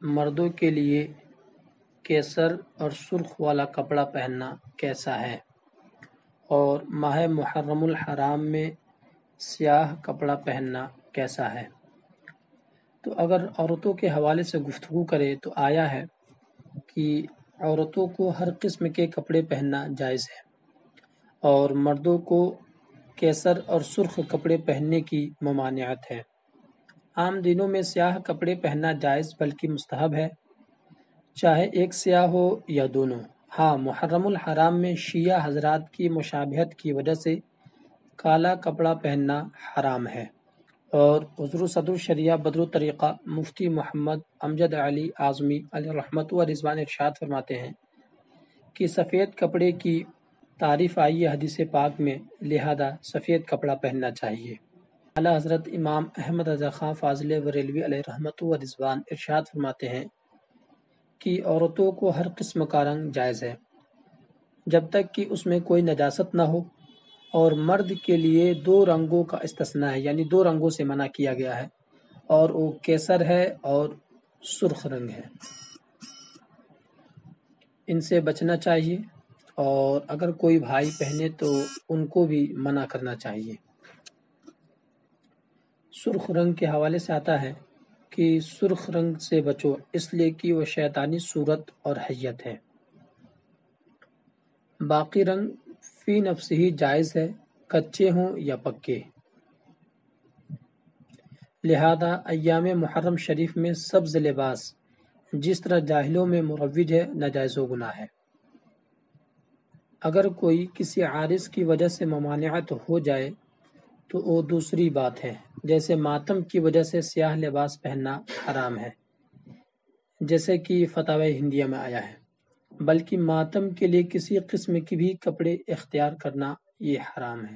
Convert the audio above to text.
مردوں کے لیے کیسر اور سرخ والا کپڑا پہننا کیسا ہے، اور ماہ محرم الحرام میں سیاہ کپڑا پہننا کیسا ہے؟ تو اگر عورتوں کے حوالے سے گفتگو کرے تو آیا ہے کہ عورتوں کو ہر قسم کے کپڑے پہننا جائز ہے، اور مردوں کو کیسر اور سرخ کپڑے پہننے کی ممانعت ہے۔ عام دنوں میں سیاہ کپڑے پہننا جائز بلکہ مستحب ہے، چاہے ایک سیاہ ہو یا دونوں۔ ہاں، محرم الحرام میں شیعہ حضرات کی مشابہت کی وجہ سے کالا کپڑا پہننا حرام ہے، اور حضور صدر الشریعہ بدر الطریقہ مفتی محمد امجد علی اعظمی علیہ رحمت و رضوان ارشاد فرماتے ہیں کہ سفید کپڑے کی تعریف آئی ہے حدیث پاک میں، لہذا سفید کپڑا پہننا چاہیے۔ اعلیٰ حضرت امام احمد رضا خان فاضل بریلوی علیہ رحمت و رضوان ارشاد فرماتے ہیں کہ عورتوں کو ہر قسم کا رنگ جائز ہے جب تک کہ اس میں کوئی نجاست نہ ہو، اور مرد کے لیے 2 رنگوں کا استثناء ہے، یعنی 2 رنگوں سے منع کیا گیا ہے، اور وہ کیسر ہے اور سرخ رنگ ہے۔ ان سے بچنا چاہیے، اور اگر کوئی بھائی پہنے تو ان کو بھی منع کرنا چاہیے۔ سرخ رنگ کے حوالے سے آتا ہے کہ سرخ رنگ سے بچو، اس لیے کہ وہ شیطانی صورت اور حیت ہے۔ باقی رنگ فی نفس ہی جائز ہے، کچے ہوں یا پکے۔ لہذا ایام محرم شریف میں سبز لباس جس طرح جاہلوں میں مروج ہے، ناجائز و گناہ ہے۔ اگر کوئی کسی عارض کی وجہ سے ممانعت ہو جائے تو وہ دوسری بات ہے، جیسے ماتم کی وجہ سے سیاہ لباس پہننا حرام ہے، جیسے کہ فتاوی ہندیہ میں آیا ہے، بلکہ ماتم کے لیے کسی قسم کی بھی کپڑے اختیار کرنا یہ حرام ہے۔